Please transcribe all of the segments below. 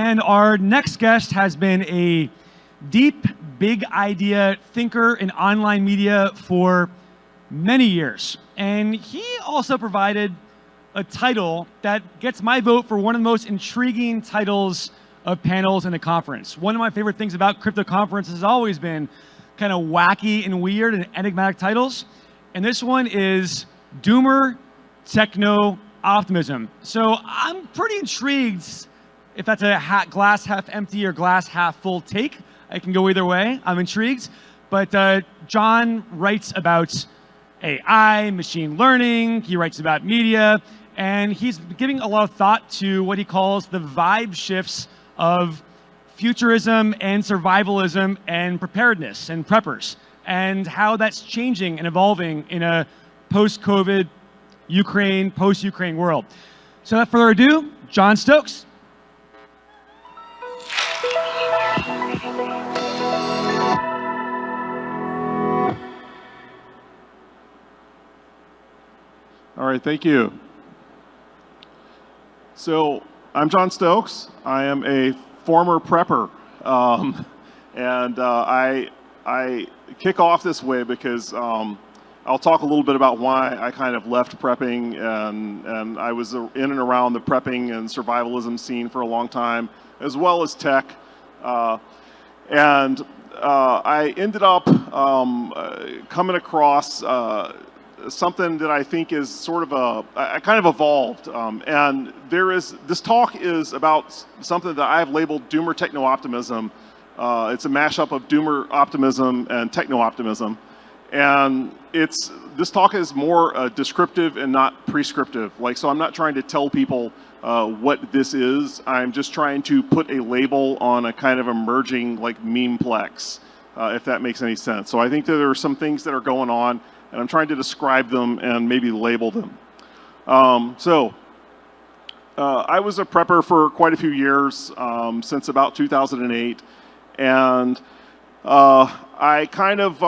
And our next guest has been a deep, big idea thinker in online media for many years. And he also provided a title that gets my vote for one of the most intriguing titles of panels in the conference. One of my favorite things about crypto conferences has always been kind of wacky and weird and enigmatic titles. And this one is Doomer Techno-optimism. So I'm pretty intrigued if that's a glass half empty or glass half full take. I can go either way. I'm intrigued. But Jon writes about AI, machine learning. He writes about media. And he's giving a lot of thought to what he calls the vibe shifts of futurism and survivalism and preparedness and preppers, and how that's changing and evolving in a post-COVID Ukraine, post-Ukraine world. So without further ado, Jon Stokes. All right, thank you. So I'm Jon Stokes. I am a former prepper, and I kick off this way because I'll talk a little bit about why I kind of left prepping, and I was in and around the prepping and survivalism scene for a long time, as well as tech, and I ended up coming across something that I think is sort of I kind of evolved, and this talk is about something that I've labeled Doomer Techno-optimism. It's a mashup of Doomer optimism and Techno-optimism, and this talk is more descriptive and not prescriptive. So I'm not trying to tell people what this is. I'm just trying to put a label on a kind of emerging memeplex, if that makes any sense. So I think that there are some things that are going on, and I'm trying to describe them and maybe label them. I was a prepper for quite a few years, since about 2008, and I kind of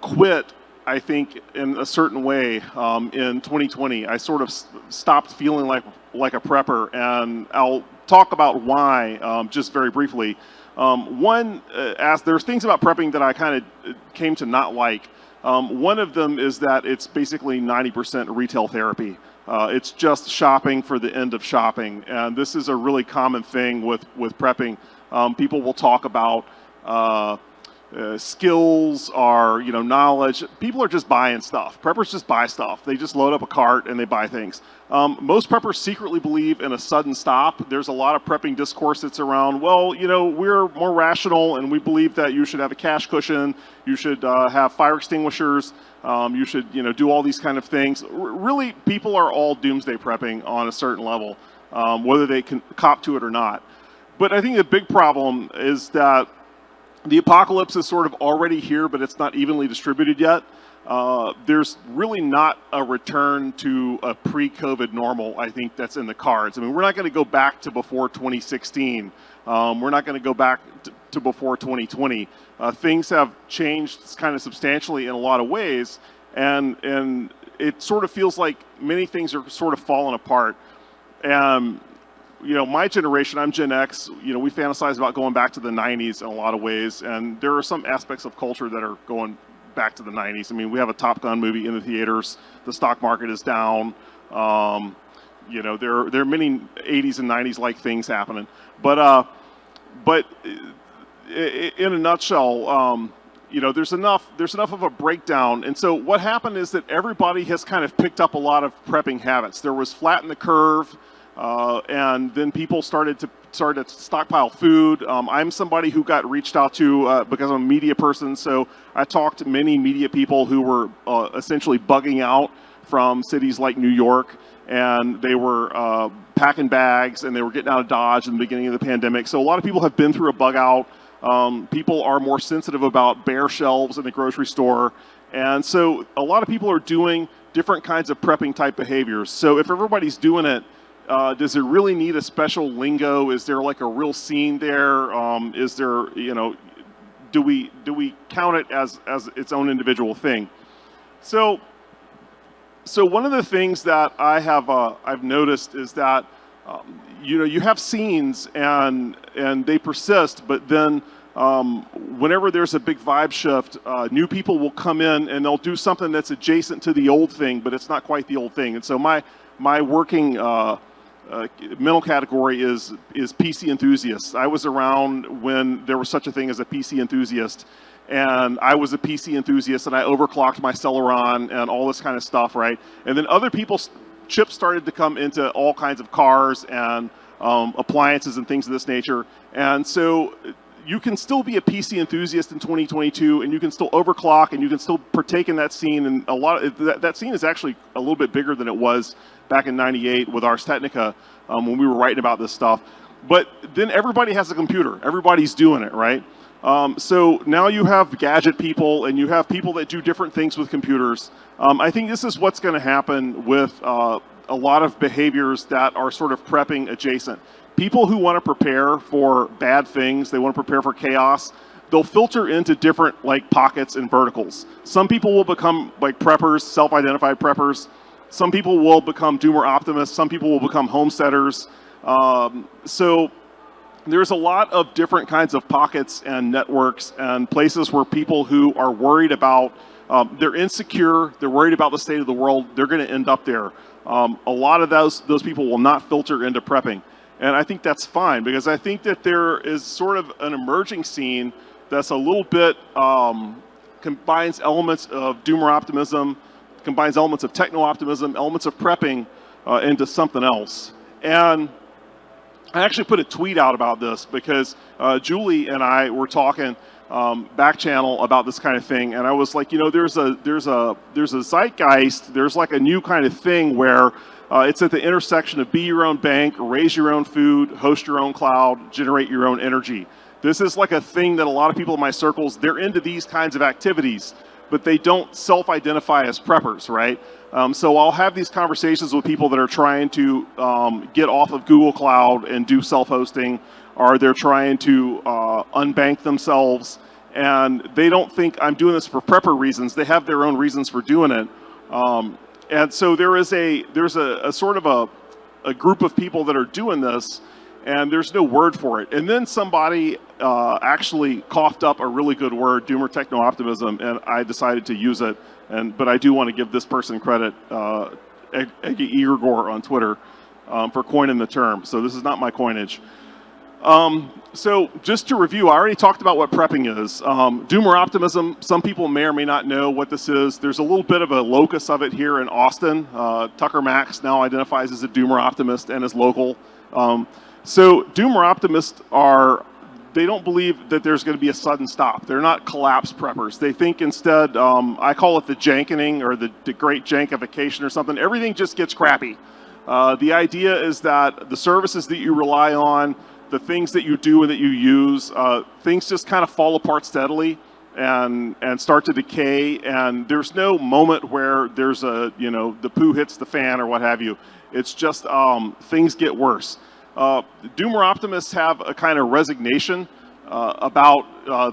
quit, I think, in a certain way in 2020. I sort of stopped feeling like a prepper, and I'll talk about why just very briefly. There's things about prepping that I kind of came to not like. One of them is that it's basically 90% retail therapy. It's just shopping for the end of shopping, and this is a really common thing with prepping. People will talk about skills or knowledge. People are just buying stuff. Preppers just buy stuff. They just load up a cart and they buy things. Most preppers secretly believe in a sudden stop. There's a lot of prepping discourse that's around, well, we're more rational and we believe that you should have a cash cushion, you should have fire extinguishers, you should do all these kind of things. Really, people are all doomsday prepping on a certain level, whether they can cop to it or not. But I think the big problem is that the apocalypse is sort of already here, but it's not evenly distributed yet. There's really not a return to a pre-COVID normal, I think, that's in the cards. I mean, we're not going to go back to before 2016. We're not going to go back to before 2020. Things have changed kind of substantially in a lot of ways, and it sort of feels like many things are sort of falling apart. My generation, I'm Gen X, we fantasize about going back to the 90s in a lot of ways, and there are some aspects of culture that are going back to the 90s. I mean, we have a Top Gun movie in the theaters, the stock market is down, there are many 80s and 90s like things happening. But in a nutshell, there's enough of a breakdown. And so what happened is that everybody has kind of picked up a lot of prepping habits. There was flatten the curve, and then people started to stockpile food. I'm somebody who got reached out to because I'm a media person, so I talked to many media people who were essentially bugging out from cities like New York, and they were packing bags and they were getting out of Dodge in the beginning of the pandemic. So a lot of people have been through a bug out. People are more sensitive about bare shelves in the grocery store, and so a lot of people are doing different kinds of prepping type behaviors. So if everybody's doing it, does it really need a special lingo? Is there like a real scene there? Is there, do we count it as its own individual thing? So one of the things that I've noticed is that you have scenes and they persist, but then whenever there's a big vibe shift, new people will come in and they'll do something that's adjacent to the old thing, but it's not quite the old thing. And so my working mental category is PC enthusiasts. I was around when there was such a thing as a PC enthusiast, and I was a PC enthusiast, and I overclocked my Celeron and all this kind of stuff, right? And then other people's chips started to come into all kinds of cars and appliances and things of this nature. And so you can still be a PC enthusiast in 2022, and you can still overclock, and you can still partake in that scene. And a lot of that scene is actually a little bit bigger than it was back in '98 with Ars Technica when we were writing about this stuff. But then everybody has a computer. Everybody's doing it, right? So now you have gadget people, and you have people that do different things with computers. I think this is what's going to happen with a lot of behaviors that are sort of prepping adjacent. People who want to prepare for bad things, they want to prepare for chaos, they'll filter into different like pockets and verticals. Some people will become like preppers, self-identified preppers. Some people will become doomer optimists. Some people will become homesteaders. So there's a lot of different kinds of pockets and networks and places where people who are worried about, they're insecure, they're worried about the state of the world, they're going to end up there. A lot of those people will not filter into prepping. And I think that's fine, because I think that there is sort of an emerging scene that's a little bit, combines elements of doomer optimism, combines elements of techno-optimism, elements of prepping into something else. And I actually put a tweet out about this because Julie and I were talking back channel about this kind of thing, and I was like, there's a zeitgeist, there's like a new kind of thing where it's at the intersection of be your own bank, raise your own food, host your own cloud, generate your own energy. This is like a thing that a lot of people in my circles, they're into these kinds of activities, but they don't self-identify as preppers, right? So I'll have these conversations with people that are trying to get off of Google Cloud and do self-hosting, or they're trying to unbank themselves, and they don't think I'm doing this for prepper reasons. They have their own reasons for doing it. And so there's a sort of a group of people that are doing this, and there's no word for it. And then somebody actually coughed up a really good word, doomer techno-optimism, and I decided to use it. But I do want to give this person credit, Eggy Igor on Twitter, for coining the term. So this is not my coinage. So just to review, I already talked about what prepping is. Doomer optimism, some people may or may not know what this is. There's a little bit of a locus of it here in Austin. Tucker Max now identifies as a doomer optimist and is local. So doomer optimists they don't believe that there's going to be a sudden stop. They're not collapse preppers. They think instead, I call it the jankening or the great jankification or something. Everything just gets crappy. The idea is that the services that you rely on, the things that you do and that you use, things just kind of fall apart steadily and start to decay. And there's no moment where there's the poo hits the fan or what have you. It's just things get worse. Doomer optimists have a kind of resignation about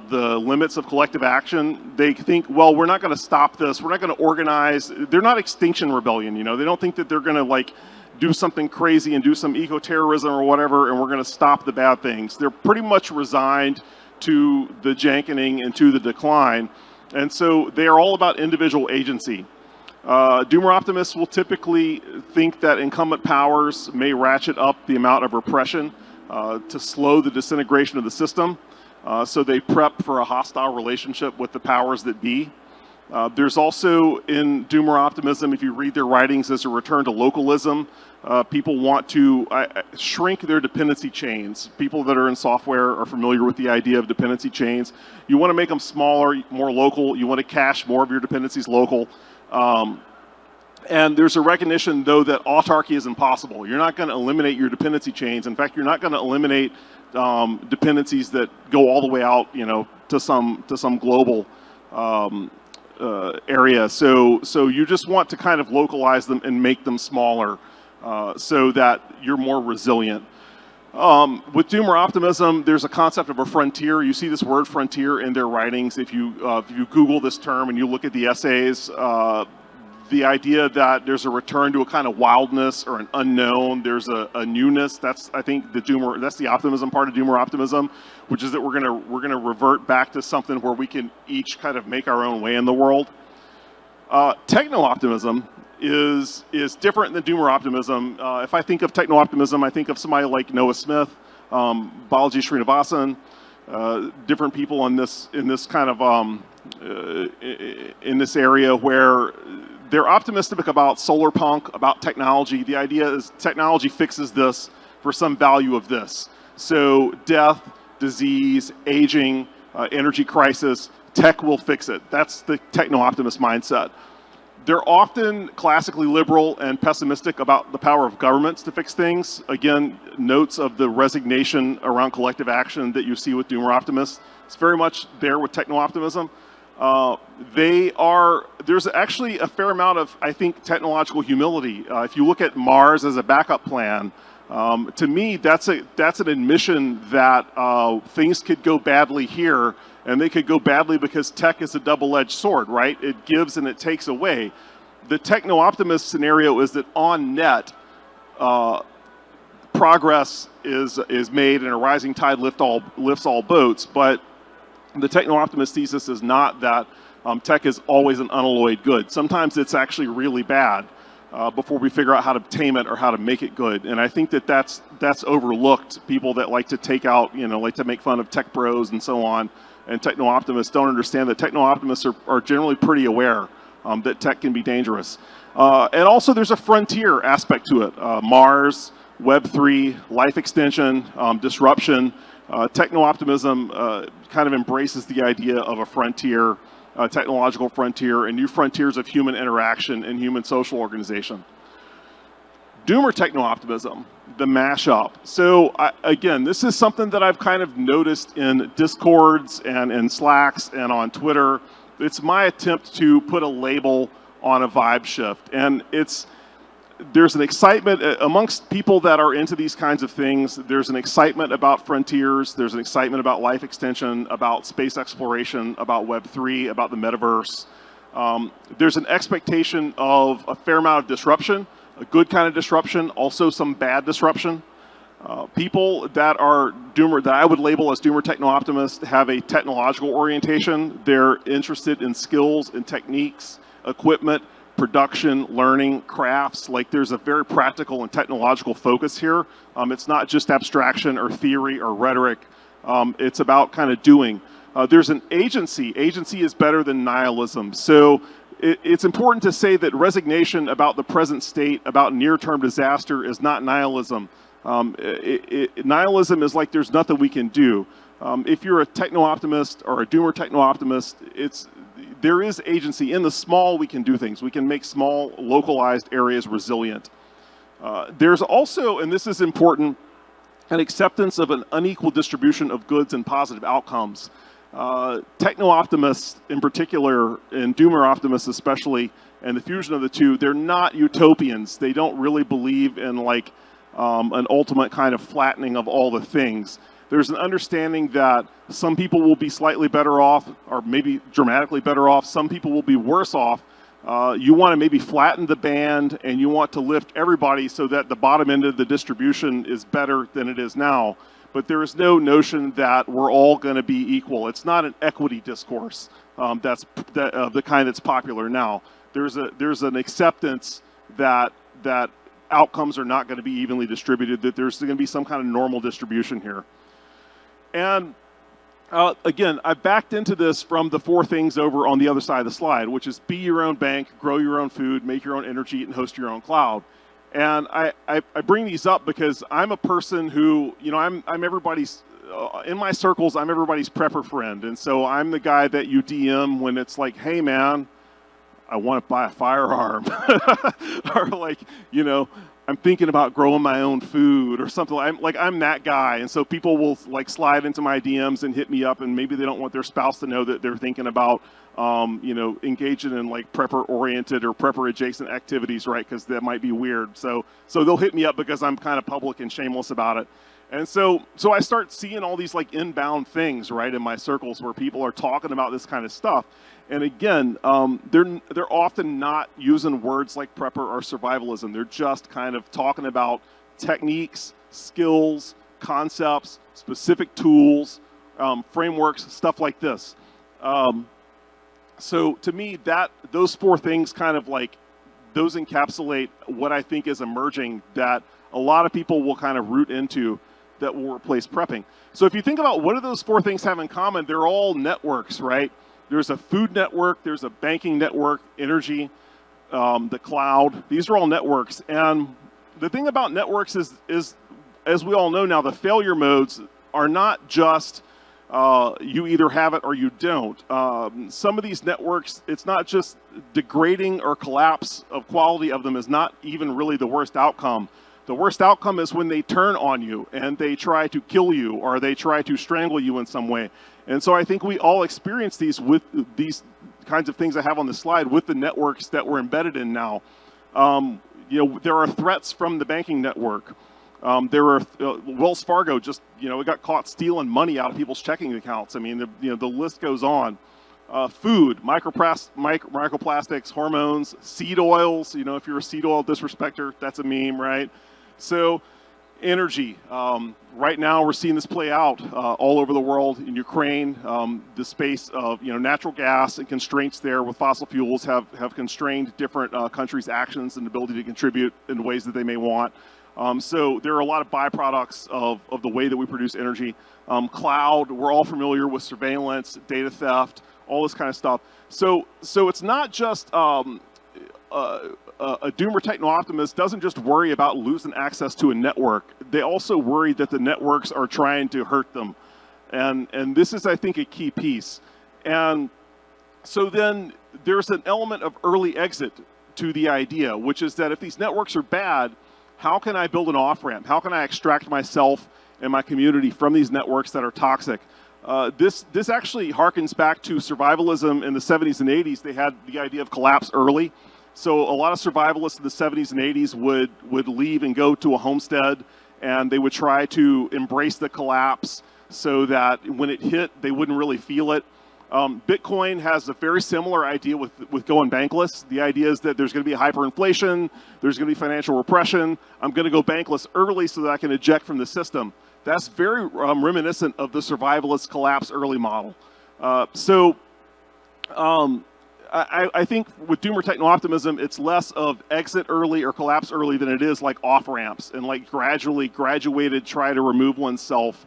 the limits of collective action. They think, well, we're not going to stop this. We're not going to organize. They're not Extinction Rebellion. They don't think that they're going to do something crazy and do some eco-terrorism or whatever, and we're going to stop the bad things. They're pretty much resigned to the jankening and to the decline, and so they are all about individual agency. Doomer optimists will typically think that incumbent powers may ratchet up the amount of repression to slow the disintegration of the system, so they prep for a hostile relationship with the powers that be. There's also, in doomer optimism, if you read their writings, as a return to localism. People want to shrink their dependency chains. People that are in software are familiar with the idea of dependency chains. You want to make them smaller, more local. You want to cache more of your dependencies local. And there's a recognition, though, that autarky is impossible. You're not going to eliminate your dependency chains. In fact, you're not going to eliminate dependencies that go all the way out, to some global area. So you just want to kind of localize them and make them smaller so that you're more resilient. With doomer optimism, there's a concept of a frontier. You see this word frontier in their writings. If you Google this term and you look at the essays, The idea that there's a return to a kind of wildness or an unknown, there's a newness. That's, I think, that's the optimism part of doomer optimism, which is that we're gonna revert back to something where we can each kind of make our own way in the world. Techno-optimism is different than doomer optimism. If I think of techno-optimism, I think of somebody like Noah Smith, Balaji Srinivasan, different people in this kind of in this area where they're optimistic about solar punk, about technology. The idea is technology fixes this for some value of this. So death, disease, aging, energy crisis, tech will fix it. That's the techno-optimist mindset. They're often classically liberal and pessimistic about the power of governments to fix things. Again, notes of the resignation around collective action that you see with doomer optimists. It's very much there with techno-optimism. There's actually a fair amount of, I think, technological humility. If you look at Mars as a backup plan, to me, that's an admission that things could go badly here, and they could go badly because tech is a double-edged sword, right? It gives and it takes away. The techno-optimist scenario is that on net, progress is made and a rising tide lifts all boats, but the techno-optimist thesis is not that tech is always an unalloyed good. Sometimes it's actually really bad before we figure out how to tame it or how to make it good. And I think that that's overlooked. People that like to take out, like to make fun of tech bros and so on, and techno-optimists don't understand that techno-optimists are generally pretty aware that tech can be dangerous. And also there's a frontier aspect to it. Mars, Web3, life extension, disruption. Techno-optimism kind of embraces the idea of a frontier, technological frontier, and new frontiers of human interaction and human social organization. Doomer techno-optimism, the mashup. So again, this is something that I've kind of noticed in Discords and in Slacks and on Twitter. It's my attempt to put a label on a vibe shift. And there's an excitement amongst people that are into these kinds of things. There's an excitement about frontiers. There's an excitement about life extension, about space exploration, about Web3, about the metaverse. There's an expectation of a fair amount of disruption, a good kind of disruption, also some bad disruption. People that are doomer, that I would label as doomer techno-optimists, have a technological orientation. They're interested in skills and techniques, equipment, production, learning, crafts. Like there's a very practical and technological focus here. It's not just abstraction or theory or rhetoric. It's about kind of doing. There's an agency. Agency is better than nihilism. So it's important to say that resignation about the present state, about near-term disaster, is not nihilism. Nihilism is like there's nothing we can do. If you're a techno-optimist or a doomer techno-optimist, there is agency. In the small, we can do things. We can make small, localized areas resilient. There's also, and this is important, an acceptance of an unequal distribution of goods and positive outcomes. Techno-optimists in particular, and doomer optimists especially, and the fusion of the two, they're not utopians. They don't really believe in like an ultimate kind of flattening of all the things. There's an understanding that some people will be slightly better off, or maybe dramatically better off. Some people will be worse off. You want to maybe flatten the band, and you want to lift everybody so that the bottom end of the distribution is better than it is now. But there is no notion that we're all going to be equal. It's not an equity discourse of the kind that's popular now. There's an acceptance that outcomes are not going to be evenly distributed, that there's going to be some kind of normal distribution here. And again, I backed into this from the 4 things over on the other side of the slide, which is be your own bank, grow your own food, make your own energy, and host your own cloud. And I bring these up because I'm a person who, I'm everybody's, in my circles, I'm everybody's prepper friend. And so I'm the guy that you DM when it's like, hey man, I want to buy a firearm. Or like, I'm thinking about growing my own food or something. I'm that guy. And so people will like slide into my DMs and hit me up, and maybe they don't want their spouse to know that they're thinking about, engaging in like prepper oriented or prepper adjacent activities, right? Because that might be weird. So they'll hit me up because I'm kind of public and shameless about it. And so I start seeing all these like inbound things, right, in my circles where people are talking about this kind of stuff. And again, they're often not using words like prepper or survivalism. They're just kind of talking about techniques, skills, concepts, specific tools, frameworks, stuff like this. So to me, those four things kind of like, those encapsulate what I think is emerging that a lot of people will kind of root into that will replace prepping. So if you think about what do those four things have in common, they're all networks, right? There's a food network, there's a banking network, energy, the cloud. These are all networks. And the thing about networks is as we all know now, the failure modes are not just you either have it or you don't. Some of these networks, it's not just degrading or collapse of quality of them is not even really the worst outcome. The worst outcome is when they turn on you and they try to kill you or they try to strangle you in some way. And so I think we all experience these with these kinds of things I have on the slide with the networks that we're embedded in now. There are threats from the banking network. There are Wells Fargo just it got caught stealing money out of people's checking accounts. I mean, the list goes on. Food, microplastics, hormones, seed oils. If you're a seed oil disrespecter, that's a meme, right? So, energy. Right now, we're seeing this play out all over the world. In Ukraine, the space of natural gas and constraints there with fossil fuels have constrained different countries' actions and ability to contribute in ways that they may want. So there are a lot of byproducts of the way that we produce energy. Cloud, we're all familiar with surveillance, data theft, all this kind of stuff. So it's not just a doomer techno-optimist doesn't just worry about losing access to a network. They also worry that the networks are trying to hurt them. And this is, I think, a key piece. And so then there's an element of early exit to the idea, which is that if these networks are bad, how can I build an off-ramp? How can I extract myself and my community from these networks that are toxic? This actually harkens back to survivalism in the 70s and 80s. They had the idea of collapse early. So a lot of survivalists in the 70s and 80s would leave and go to a homestead, and they would try to embrace the collapse so that when it hit, they wouldn't really feel it. Bitcoin has a very similar idea with going bankless. The idea is that there's going to be hyperinflation, there's going to be financial repression. I'm going to go bankless early so that I can eject from the system. That's very reminiscent of the survivalist collapse early model. I think with doomer techno-optimism, it's less of exit early or collapse early than it is like off-ramps and like gradually graduated try to remove oneself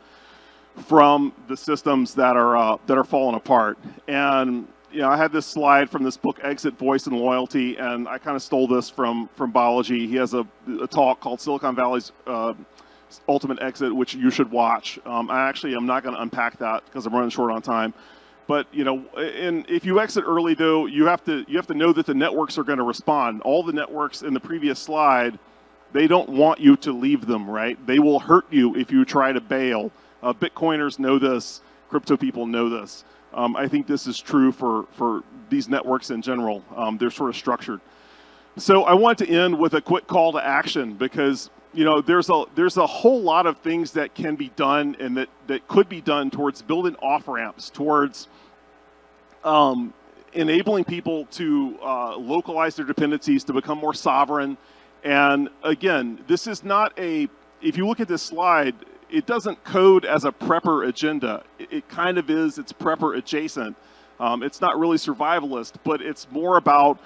from the systems that are falling apart. And I had this slide from this book, Exit, Voice, and Loyalty, and I kind of stole this from Balaji. He has a talk called Silicon Valley's Ultimate Exit, which you should watch. I'm not going to unpack that because I'm running short on time. But and if you exit early, though, you have to know that the networks are going to respond. All the networks in the previous slide, they don't want you to leave them, right? They will hurt you if you try to bail. Bitcoiners know this. Crypto people know this. I think this is true for these networks in general. They're sort of structured. So I want to end with a quick call to action because there's a whole lot of things that can be done and that could be done towards building off-ramps, towards enabling people to localize their dependencies, to become more sovereign. And again, this is not if you look at this slide, it doesn't code as a prepper agenda. It kind of is, it's prepper adjacent. It's not really survivalist, but it's more about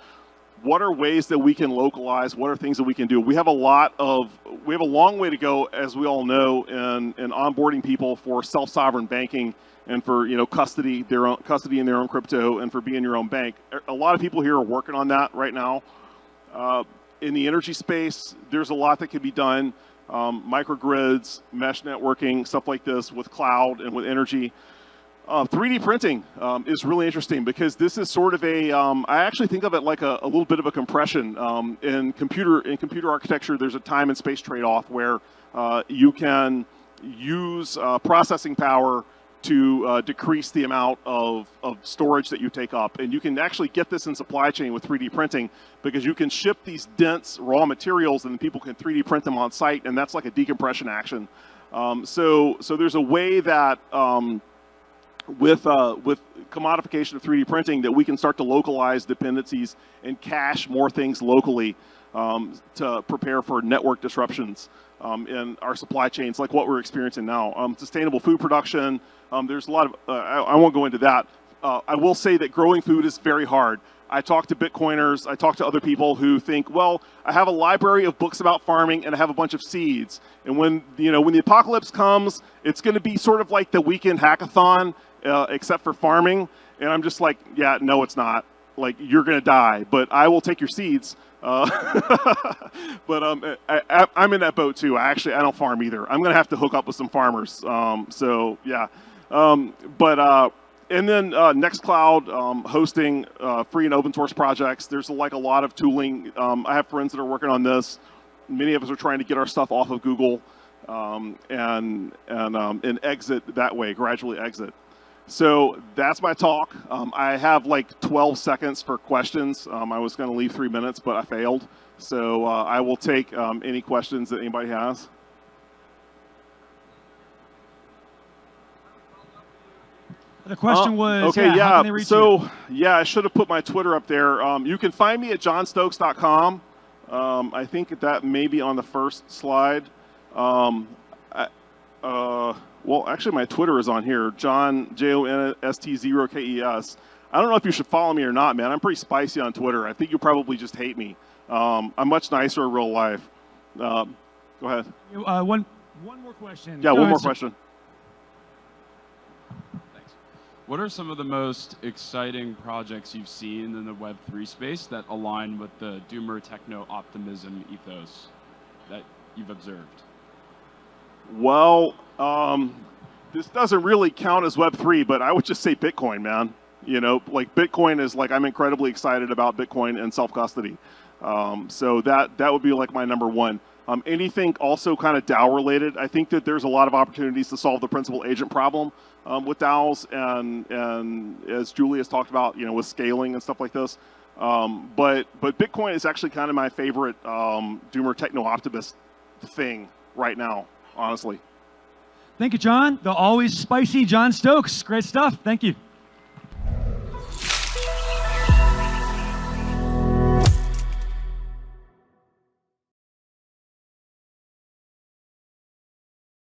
what are ways that we can localize, what are things that we can do. We have a long way to go, as we all know, in onboarding people for self-sovereign banking and for custody in their own crypto and for being your own bank. A lot of people here are working on that right now. In the energy space, there's a lot that can be done. Microgrids, mesh networking, stuff like this with cloud and with energy. 3D printing is really interesting because this is sort of I actually think of it like a little bit of a compression. In computer architecture, there's a time and space trade-off where you can use processing power to decrease the amount of storage that you take up. And you can actually get this in supply chain with 3D printing because you can ship these dense raw materials and then people can 3D print them on site, and that's like a decompression action. So there's a way that with commodification of 3D printing that we can start to localize dependencies and cache more things locally to prepare for network disruptions in our supply chains, like what we're experiencing now. Sustainable food production, there's a lot of, I won't go into that. I will say that growing food is very hard. I talk to Bitcoiners, I talk to other people who think, well, I have a library of books about farming and I have a bunch of seeds. And when the apocalypse comes, it's going to be sort of like the weekend hackathon, except for farming. And I'm just like, yeah, no, it's not. Like, you're going to die, but I will take your seeds. But I'm in that boat too. I don't farm either. I'm going to have to hook up with some farmers. So yeah. And then Nextcloud, hosting free and open source projects. There's like a lot of tooling. I have friends that are working on this. Many of us are trying to get our stuff off of Google and exit that way, gradually exit. So that's my talk. I have like 12 seconds for questions. I was going to leave 3 minutes, but I failed. So I will take any questions that anybody has. The question was, okay, how can they reach you? Yeah, I should have put my Twitter up there. You can find me at jonstokes.com. I think that may be on the first slide. Well, actually, my Twitter is on here, Jon, JONST0KES. I don't know if you should follow me or not, man. I'm pretty spicy on Twitter. I think you probably just hate me. I'm much nicer in real life. Go ahead. One more question. Yeah, one more question. What are some of the most exciting projects you've seen in the Web3 space that align with the Doomer Techno-optimism ethos that you've observed? Well, this doesn't really count as Web3, but I would just say Bitcoin, man. Like Bitcoin is like, I'm incredibly excited about Bitcoin and self-custody. So that would be like my number one. Anything also kind of DAO related. I think that there's a lot of opportunities to solve the principal agent problem with DAOs, and as Julie has talked about, with scaling and stuff like this. But Bitcoin is actually kind of my favorite Doomer Techno-optimist thing right now, honestly. Thank you, Jon. The always spicy Jon Stokes. Great stuff. Thank you.